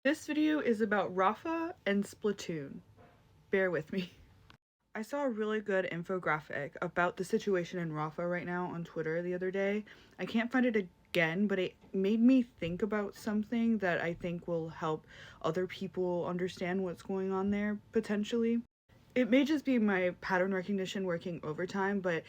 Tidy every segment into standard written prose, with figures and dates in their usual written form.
This video is about Rafah and Splatoon. Bear with me. I saw a really good infographic about the situation in Rafah right now on Twitter the other day. I can't find it again, but it made me think about something that I think will help other people understand what's going on there, potentially. It may just be my pattern recognition working overtime, but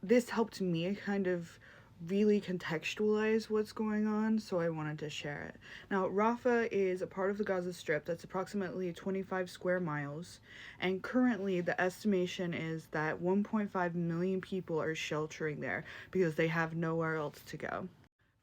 this helped me kind of really contextualize what's going on, so I wanted to share it. Now, Rafah is a part of the Gaza Strip that's approximately 25 square miles, and currently the estimation is that 1.5 million people are sheltering there because they have nowhere else to go.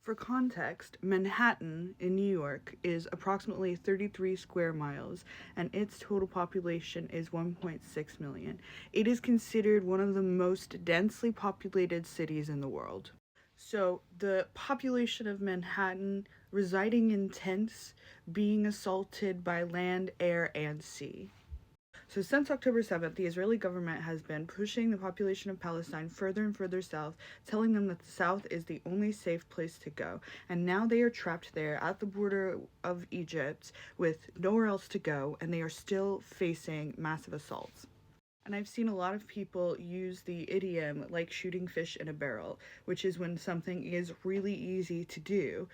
For context, Manhattan in New York is approximately 33 square miles and its total population is 1.6 million. It is considered one of the most densely populated cities in the world. So, the population of Manhattan residing in tents, being assaulted by land, air, and sea. So since October 7th, the Israeli government has been pushing the population of Palestine further and further south, telling them that the south is the only safe place to go. And now they are trapped there at the border of Egypt with nowhere else to go, and they are still facing massive assaults. And I've seen a lot of people use the idiom like shooting fish in a barrel, which is when something is really easy to do.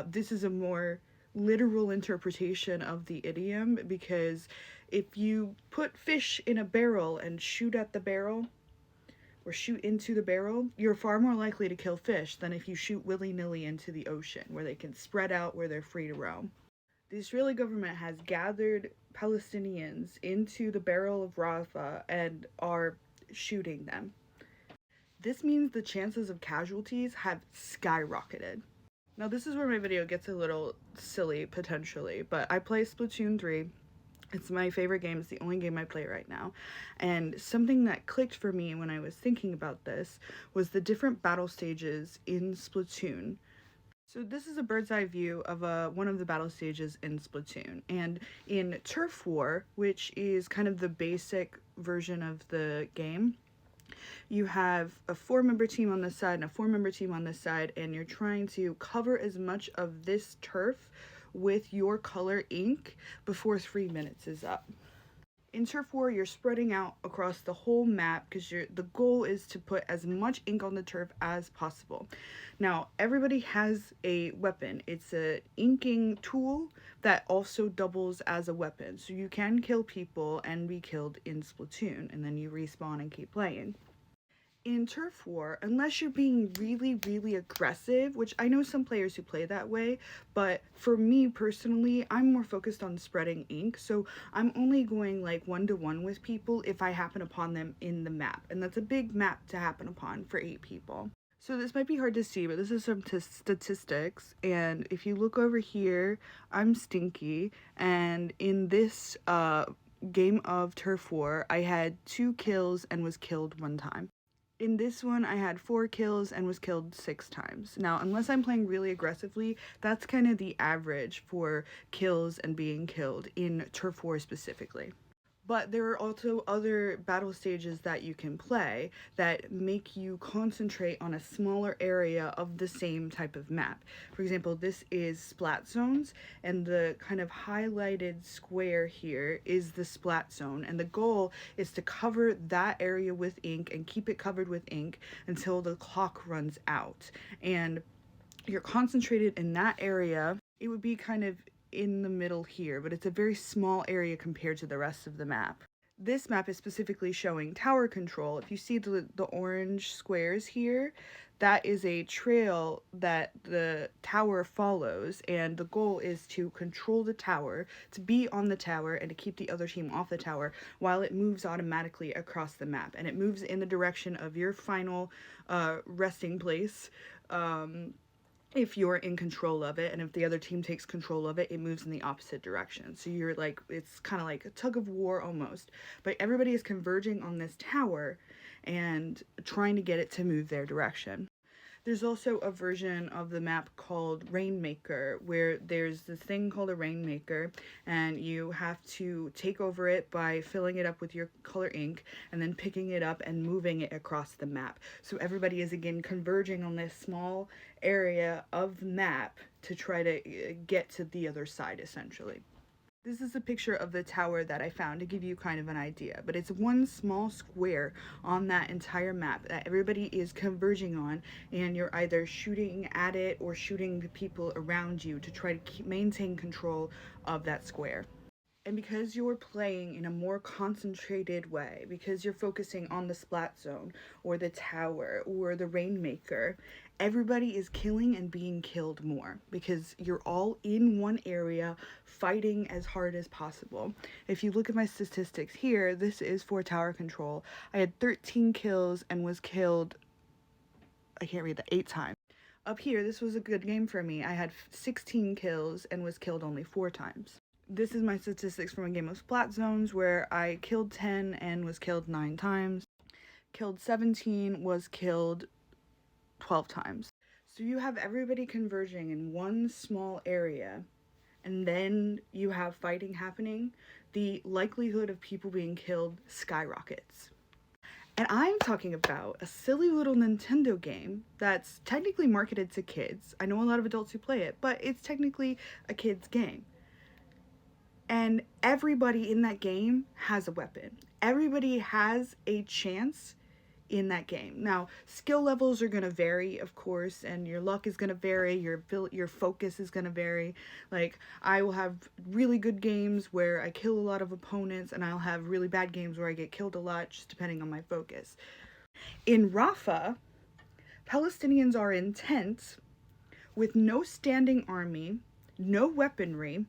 This is a more literal interpretation of the idiom because if you put fish in a barrel and shoot at the barrel or shoot into the barrel, you're far more likely to kill fish than if you shoot willy-nilly into the ocean where they can spread out, where they're free to roam. The Israeli government has gathered Palestinians into the barrel of Rafah and are shooting them. This means the chances of casualties have skyrocketed. Now, this is where my video gets a little silly, potentially, but I play Splatoon 3. It's my favorite game. It's the only game I play right now. And something that clicked for me when I was thinking about this was the different battle stages in Splatoon. So this is a bird's eye view of one of the battle stages in Splatoon. And in Turf War, which is kind of the basic version of the game, you have a 4-member team on this side and a 4-member team on this side, and you're trying to cover as much of this turf with your color ink before 3 minutes is up. In Turf War, you're spreading out across the whole map because the goal is to put as much ink on the turf as possible. Now, everybody has a weapon. It's an inking tool that also doubles as a weapon. So you can kill people and be killed in Splatoon, and then you respawn and keep playing. In Turf War, unless you're being really, really aggressive, which I know some players who play that way, but for me personally, I'm more focused on spreading ink, so I'm only going like 1-to-1 with people if I happen upon them in the map, and that's a big map to happen upon for 8 people. So this might be hard to see, but this is some statistics, and if you look over here, I'm Stinky, and in this game of Turf War, I had 2 kills and was killed 1 time. In this one, I had 4 kills and was killed 6 times. Now, unless I'm playing really aggressively, that's kind of the average for kills and being killed in Turf War specifically. But there are also other battle stages that you can play that make you concentrate on a smaller area of the same type of map. For example, this is Splat Zones, and the kind of highlighted square here is the Splat Zone, and the goal is to cover that area with ink and keep it covered with ink until the clock runs out. And you're concentrated in that area. It would be kind of in the middle here, but it's a very small area compared to the rest of the map. This map is specifically showing tower control. If you see the orange squares here, that is a trail that the tower follows, and the goal is to control the tower, to be on the tower, and to keep the other team off the tower while it moves automatically across the map. And it moves in the direction of your final resting place. If you're in control of it, and if the other team takes control of it, it moves in the opposite direction. So you're like, it's kind of like a tug of war almost, but everybody is converging on this tower and trying to get it to move their direction. There's also a version of the map called Rainmaker, where there's this thing called a Rainmaker, and you have to take over it by filling it up with your color ink, and then picking it up and moving it across the map. So everybody is again converging on this small area of the map to try to get to the other side, essentially. This is a picture of the tower that I found to give you kind of an idea, but it's one small square on that entire map that everybody is converging on, and you're either shooting at it or shooting the people around you to try to maintain control of that square. And because you're playing in a more concentrated way, because you're focusing on the splat zone or the tower or the Rainmaker, everybody is killing and being killed more because you're all in one area fighting as hard as possible. If you look at my statistics here, this is for tower control. I had 13 kills and was killed, I can't read that, 8 times. Up here, this was a good game for me. I had 16 kills and was killed only 4 times. This is my statistics from a game of Splat Zones where I killed 10 and was killed 9 times. Killed 17, was killed 12 times. So you have everybody converging in one small area, and then you have fighting happening. The likelihood of people being killed skyrockets. And I'm talking about a silly little Nintendo game that's technically marketed to kids. I know a lot of adults who play it, but it's technically a kid's game. And everybody in that game has a weapon. Everybody has a chance in that game. Now, skill levels are going to vary, of course, and your luck is going to vary, your focus is going to vary. Like, I will have really good games where I kill a lot of opponents, and I'll have really bad games where I get killed a lot, just depending on my focus. In Rafah, Palestinians are in tents with no standing army, no weaponry,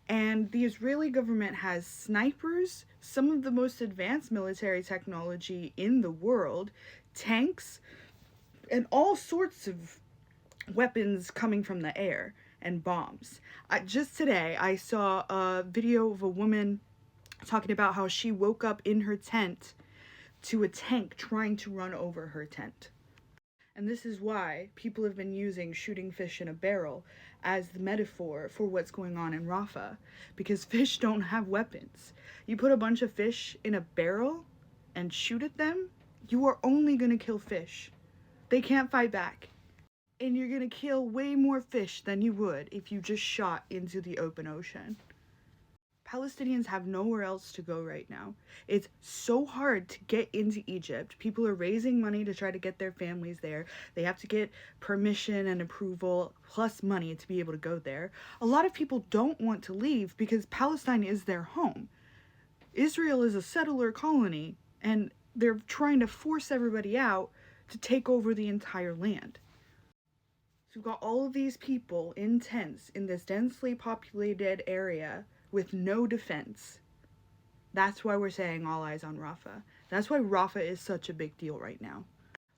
and the Israeli government has snipers, some of the most advanced military technology in the world, tanks, and all sorts of weapons coming from the air, and bombs. Just today, I saw a video of a woman talking about how she woke up in her tent to a tank trying to run over her tent. And this is why people have been using shooting fish in a barrel as the metaphor for what's going on in Rafah, because fish don't have weapons. You put a bunch of fish in a barrel and shoot at them, you are only going to kill fish. They can't fight back. And you're going to kill way more fish than you would if you just shot into the open ocean. Palestinians have nowhere else to go right now. It's so hard to get into Egypt. People are raising money to try to get their families there. They have to get permission and approval, plus money to be able to go there. A lot of people don't want to leave because Palestine is their home. Israel is a settler colony, and they're trying to force everybody out to take over the entire land. So we've got all of these people in tents in this densely populated area with no defense. That's why we're saying all eyes on Rafah. That's why Rafah is such a big deal right now.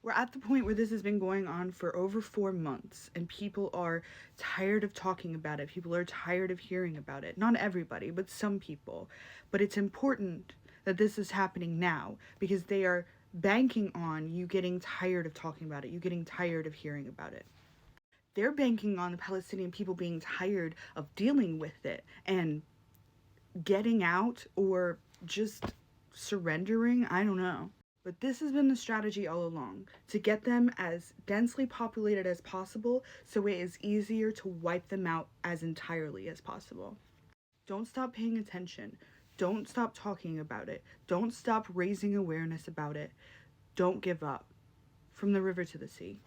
We're at the point where this has been going on for over 4 months, and people are tired of talking about it. People are tired of hearing about it. Not everybody, but some people. But it's important that this is happening now, because they are banking on you getting tired of talking about it, you getting tired of hearing about it. They're banking on the Palestinian people being tired of dealing with it and getting out or just surrendering. I don't know. But this has been the strategy all along, to get them as densely populated as possible so it is easier to wipe them out as entirely as possible. Don't stop paying attention. Don't stop talking about it. Don't stop raising awareness about it. Don't give up. From the river to the sea.